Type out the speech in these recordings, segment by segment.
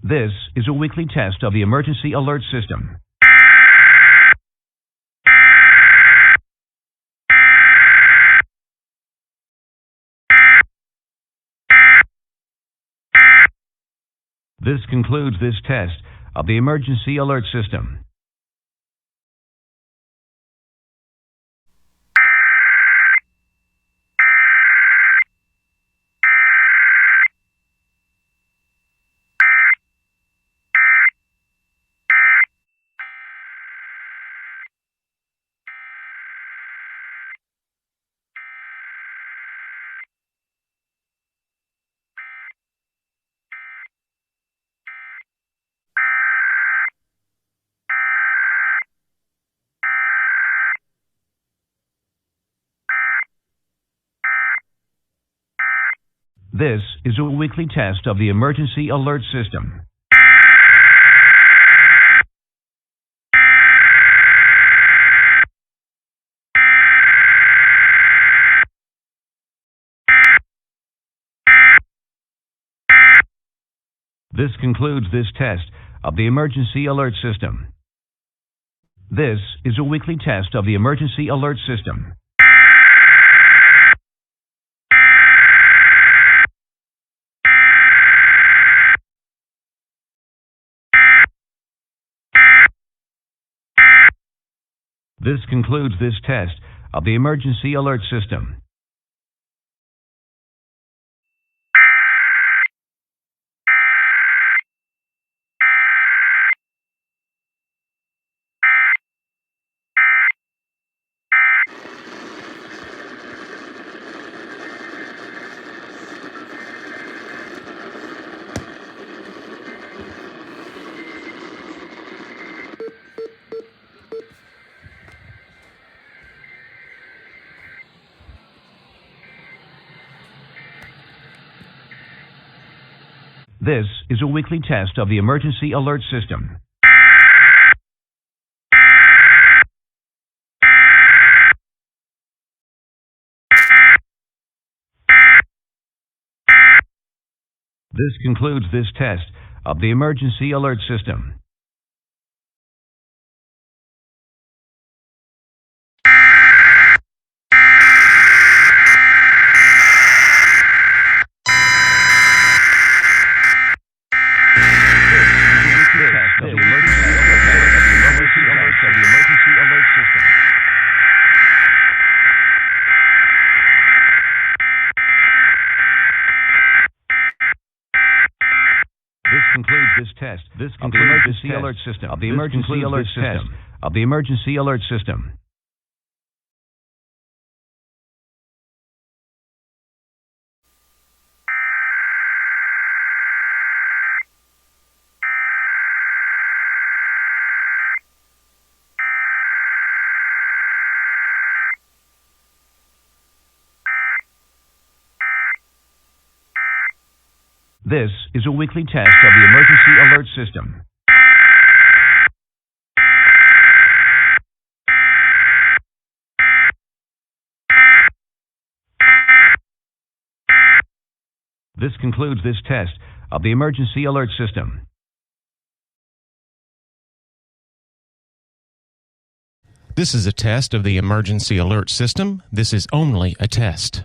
This is a weekly test of the emergency alert system. This concludes this test of the emergency alert system. This is a weekly test of the emergency alert system. This concludes this test of the emergency alert system. This is a weekly test of the emergency alert system. This concludes this test of the emergency alert system. This is a weekly test of the emergency alert system. This concludes this test of the emergency alert system. This concludes this test. This concludes the emergency alert system of the emergency alert system of the emergency alert system. This is a weekly test of the emergency alert system. This concludes this test of the emergency alert system. This is a test of the emergency alert system. This is only a test.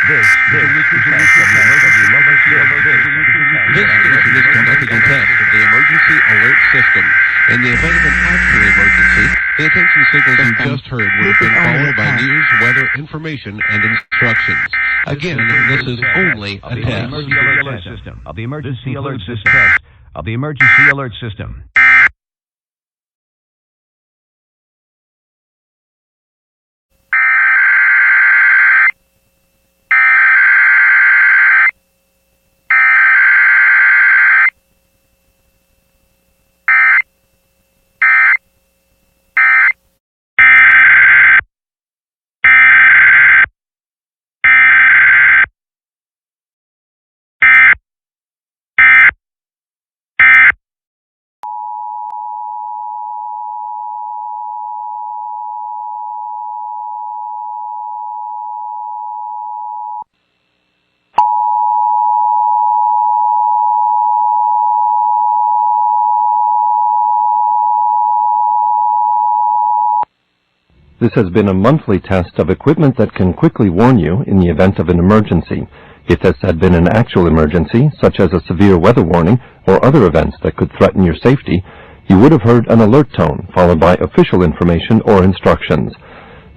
This is a weekly test of the emergency alert system. This is conducting a test of the emergency alert system. In the event of an actual emergency, the attention signals you just heard would have been followed by news, weather, information, and instructions. Again, this is only a test. Of the emergency alert system. Of the emergency alert system. This has been a monthly test of equipment that can quickly warn you in the event of an emergency. If this had been an actual emergency, such as a severe weather warning or other events that could threaten your safety, you would have heard an alert tone followed by official information or instructions.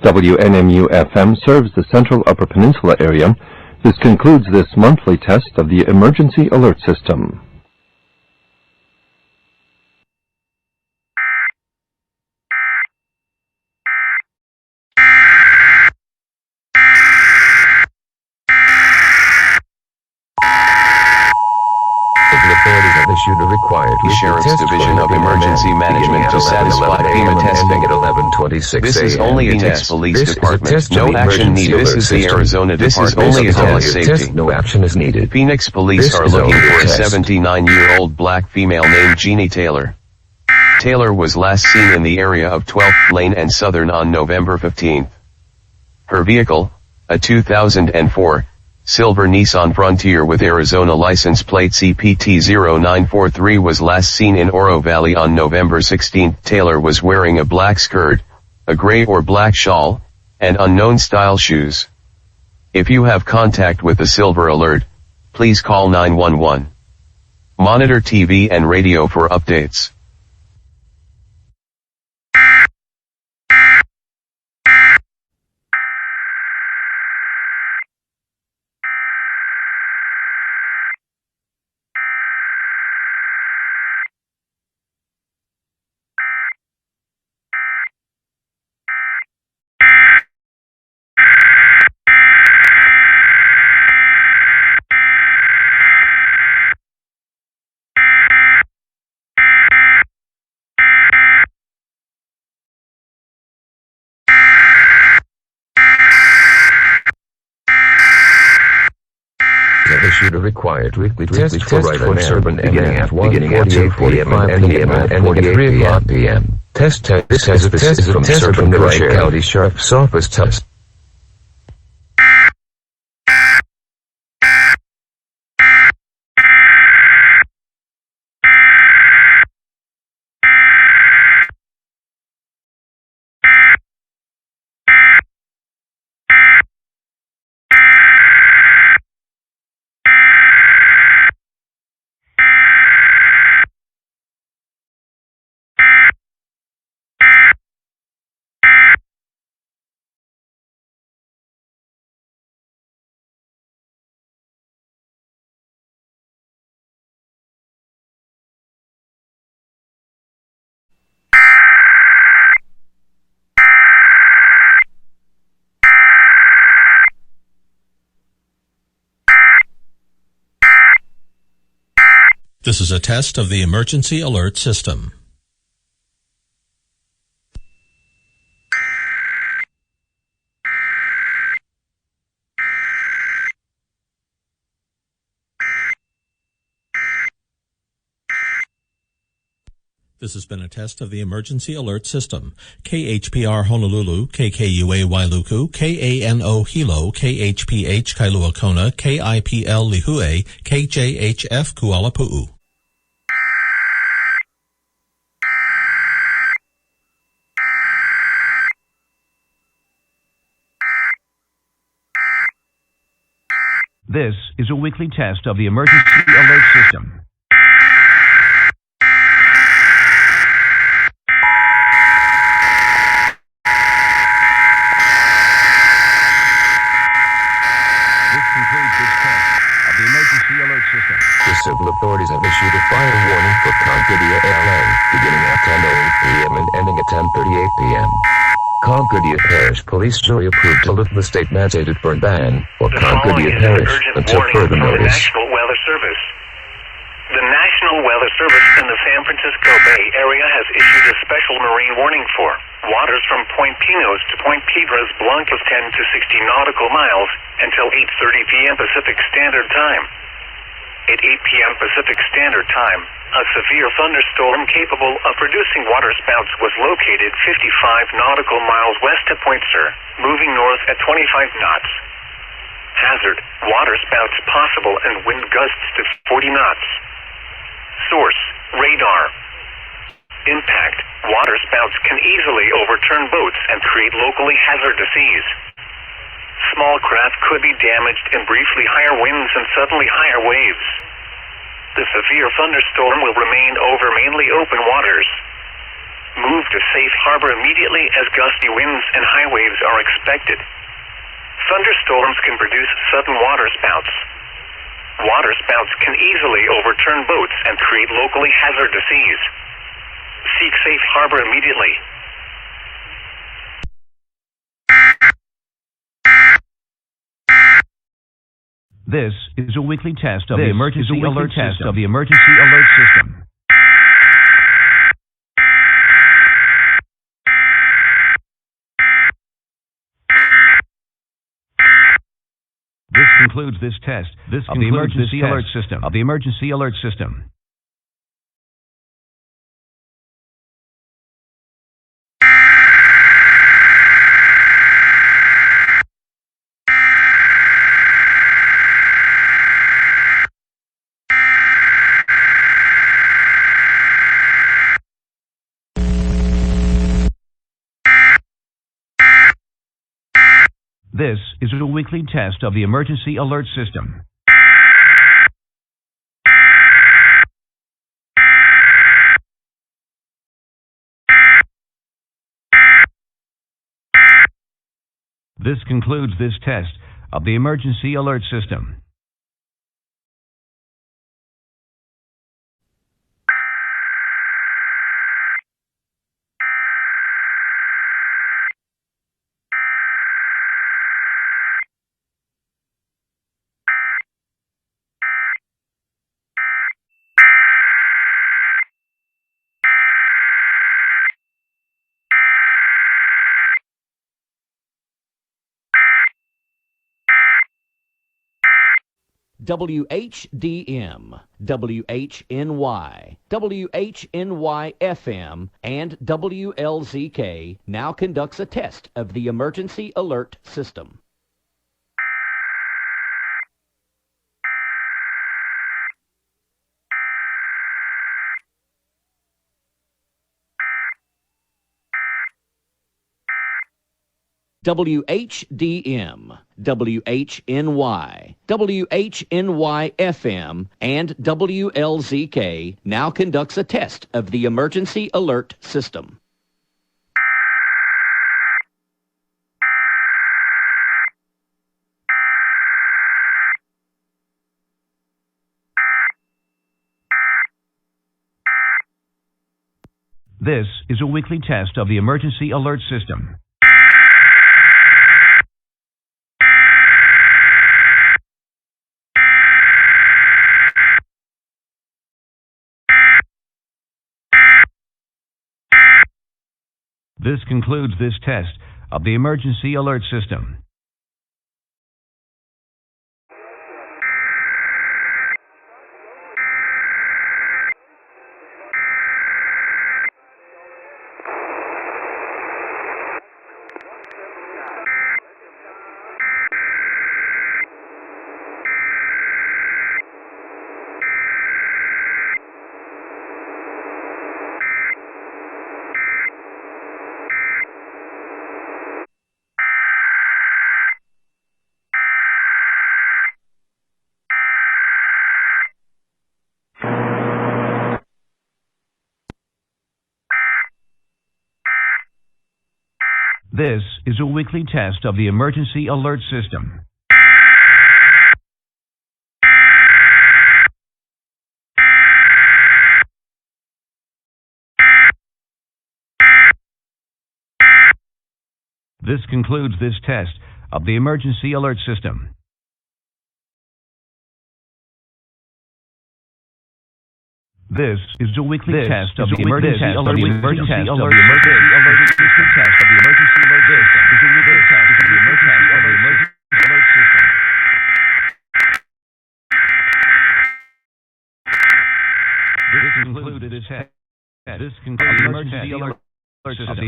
WNMU-FM serves the Central Upper Peninsula area. This concludes this monthly test of the Emergency Alert System. Issued a required the Sheriff's Division of Emergency Management to satisfy FEMA testing. At 11:26 This is only a test. Police This Department. is a test No action needed. This is the Arizona Department of Public Safety. No action is needed. Phoenix police are looking for a 79-year-old black female named Jeannie Taylor. Taylor was last seen in the area of 12th Lane and Southern on November 15th. Her vehicle, a 2004 silver Nissan Frontier with Arizona license plate CPT-0943, was last seen in Oro Valley on November 16. Taylor was wearing a black skirt, a gray or black shawl, and unknown style shoes. If you have contact with the Silver Alert, please call 911. Monitor TV and radio for updates. Have issued a required weekly test for urban beginning at 1:48 p.m. and ending at 3:00 p.m. This is a test from the Wright County Sheriff's Office test. This is a test of the Emergency Alert System. This has been a test of the Emergency Alert System. KHPR Honolulu, KKUA Wailuku, KANO Hilo, KHPH Kailua Kona, KIPL Lihue, KJHF Kuala Pu'u. This is a weekly test of the Emergency Alert System. The civil authorities have issued a fire warning for Concordia, LA, beginning at 10:08 p.m. and ending at 10:38 p.m. Concordia Parish Police jury approved to lift the state-mandated burn ban for Concordia Parish until further notice. National Weather Service. The National Weather Service in the San Francisco Bay Area has issued a special marine warning for waters from Point Pinos to Point Piedras blank of 10 to 60 nautical miles until 8:30 p.m. Pacific Standard Time. At 8 p.m. Pacific Standard Time, a severe thunderstorm capable of producing waterspouts was located 55 nautical miles west of Point Sur, moving north at 25 knots. Hazard, waterspouts possible and wind gusts to 40 knots. Source, radar. Impact. Waterspouts can easily overturn boats and create locally hazardous seas. Small craft could be damaged in briefly higher winds and suddenly higher waves. The severe thunderstorm will remain over mainly open waters. Move to safe harbor immediately as gusty winds and high waves are expected. Thunderstorms can produce sudden waterspouts. Waterspouts can easily overturn boats and create locally hazardous seas. Seek safe harbor immediately. This is a weekly test of the emergency alert system. This concludes this test of the emergency alert system. This is a weekly test of the emergency alert system. This concludes this test of the emergency alert system. WHDM, WHNY, WHNY-FM, and WLZK now conducts a test of the emergency alert system. WHDM, WHNY, WHNY-FM, and WLZK now conducts a test of the emergency alert system. This is a weekly test of the emergency alert system. This concludes this test of the emergency alert system. This is a weekly test of the emergency alert system. This concludes this test of the emergency alert system. This is a weekly test of the emergency alert system. This is a weekly test of the emergency alert system. This concludes this test. This concludes the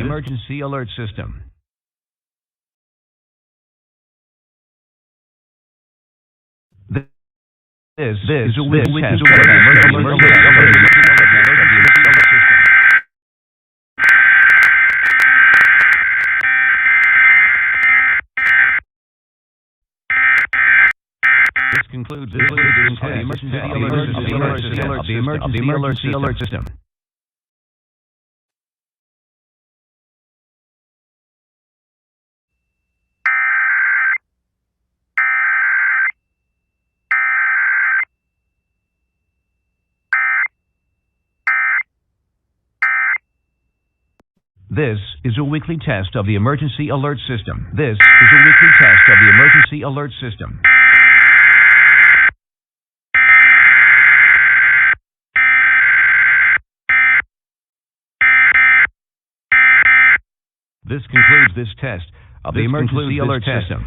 emergency alert system. This is a weekly test of the emergency alert system. concludes this test of the emergency alert system. This is a weekly test of the emergency alert system. This is a weekly test of the emergency alert system. This concludes this test of the emergency alert system.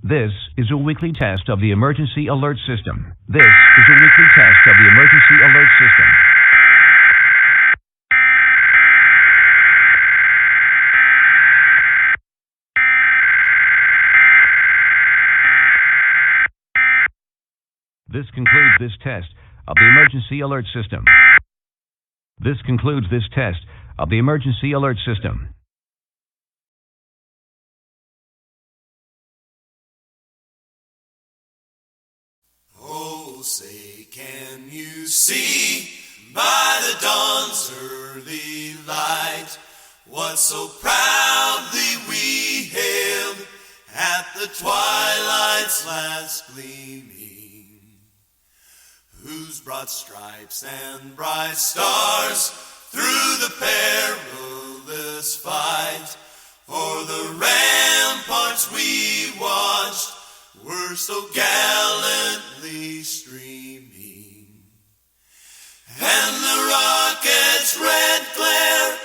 This is a weekly test of the emergency alert system. This is a weekly test of the emergency alert system. This concludes this test of the emergency alert system. This concludes this test of the emergency alert system. Say, can you see by the dawn's early light what so proudly we hailed at the twilight's last gleaming, whose broad stripes and bright stars through the perilous fight o'er the ramparts we watched were so gallantly streaming, and the rocket's red glare,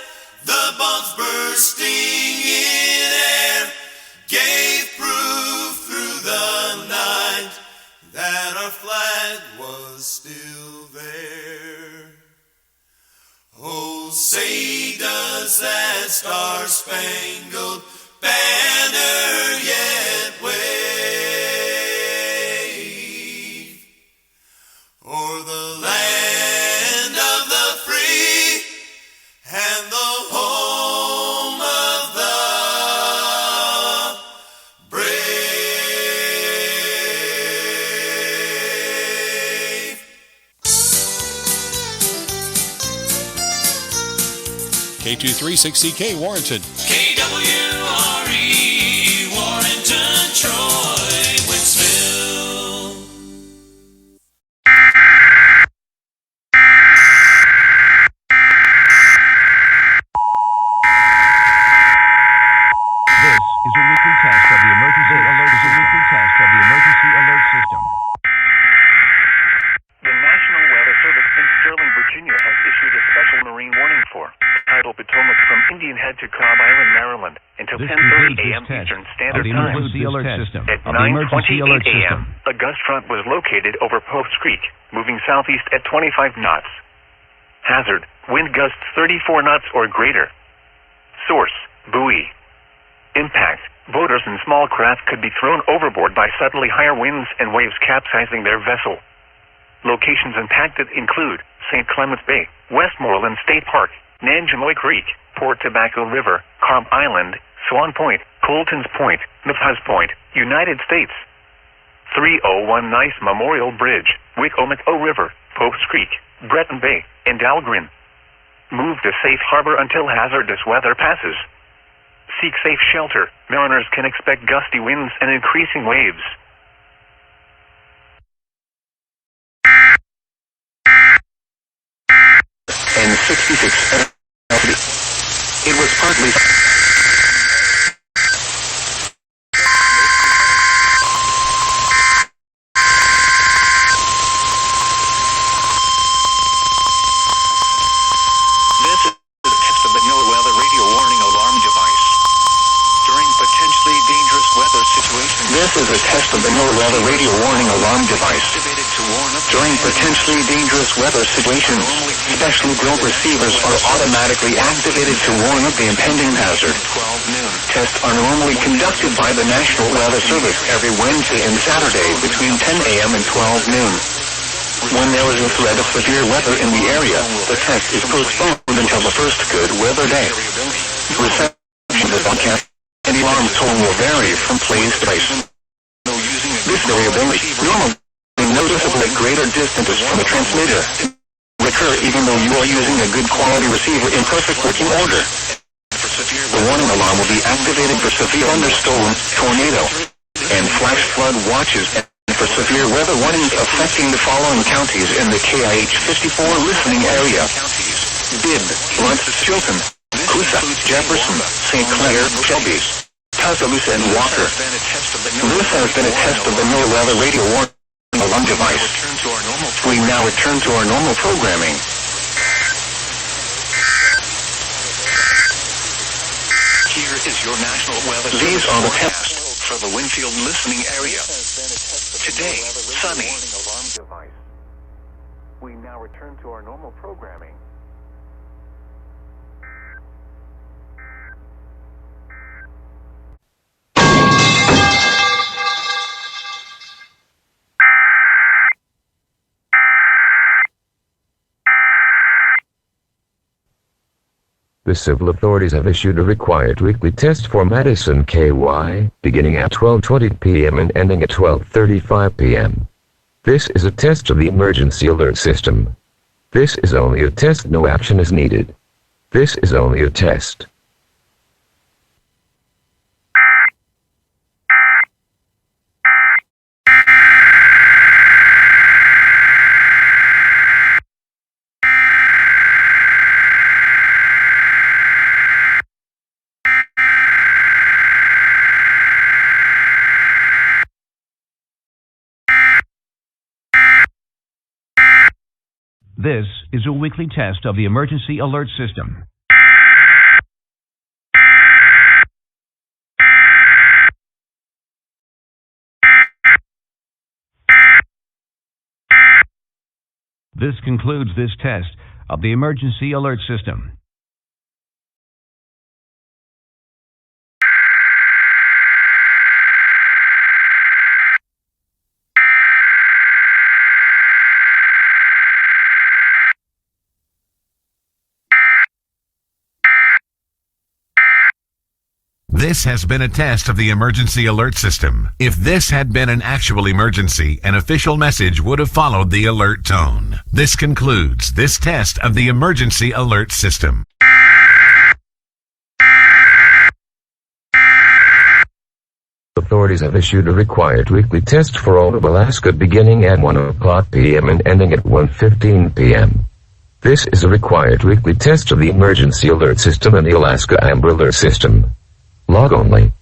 the bombs bursting in air, gave proof through the night that our flag was still there. Oh, say does that star-spangled banner yet wave o'er the land of the free and the home of the brave. K236CK Warrenton. KWRE Warrenton, Troy, Wicksville. This is a weekly test of the emergency alert system. The National Weather Service in Sterling, Virginia has issued a special marine warning for Tidal Potomac from Indian Head to Cobb Island, Maryland until 10:30 a.m. Eastern Standard Time. At 9:28 a.m., a gust front was located over Post Creek, moving southeast at 25 knots. Hazard, wind gusts 34 knots or greater. Source, buoy. Impact, boaters and small craft could be thrown overboard by suddenly higher winds and waves capsizing their vessel. Locations impacted include St. Clements Bay, Westmoreland State Park, Nanjemoy Creek, Port Tobacco River, Cobb Island, Swan Point, Colton's Point, Nephas Point, United States. 301 Nice Memorial Bridge, Wicomico River, Post Creek, Breton Bay, and Dahlgren. Move to safe harbor until hazardous weather passes. Seek safe shelter. Mariners can expect gusty winds and increasing waves. And 66 it was partly this is the test of the NOAA weather radio warning alarm device. To of the NOAA weather radio warning alarm device. During potentially dangerous weather situations, specially built receivers are automatically activated to warn of the impending hazard. Tests are normally conducted by the National Weather Service every Wednesday and Saturday between 10 a.m. and 12 noon. When there is a threat of severe weather in the area, the test is postponed until the first good weather day. Reception of the broadcast and alarm tone will vary from place to place. This variability normally noticeable at greater distances from the transmitter recur even though you are using a good quality receiver in perfect working order. The warning alarm will be activated for severe thunderstorm, tornado, and flash flood watches and for severe weather warnings affecting the following counties in the KIH 54 listening area: Bibb, Blunt, Chilton, Coosa, Jefferson, St. Clair, Shelby, Tuscaloosa, and Walker. This has been a test of the NOAA weather radio warning alarm device. We now return to our normal programming. Here is your National Weather Service. These are the tests for the Winfield listening area. Today, sunny. We now return to our normal programming. The civil authorities have issued a required weekly test for Madison KY, beginning at 12:20 p.m. and ending at 12:35 p.m. This is a test of the emergency alert system. This is only a test, no action is needed. This is only a test. This is a weekly test of the emergency alert system. This concludes this test of the emergency alert system. This has been a test of the emergency alert system. If this had been an actual emergency, an official message would have followed the alert tone. This concludes this test of the emergency alert system. Authorities have issued a required weekly test for all of Alaska beginning at 1:00 p.m. and ending at 1:15 p.m. This is a required weekly test of the emergency alert system and the Alaska Amber Alert System. Log only.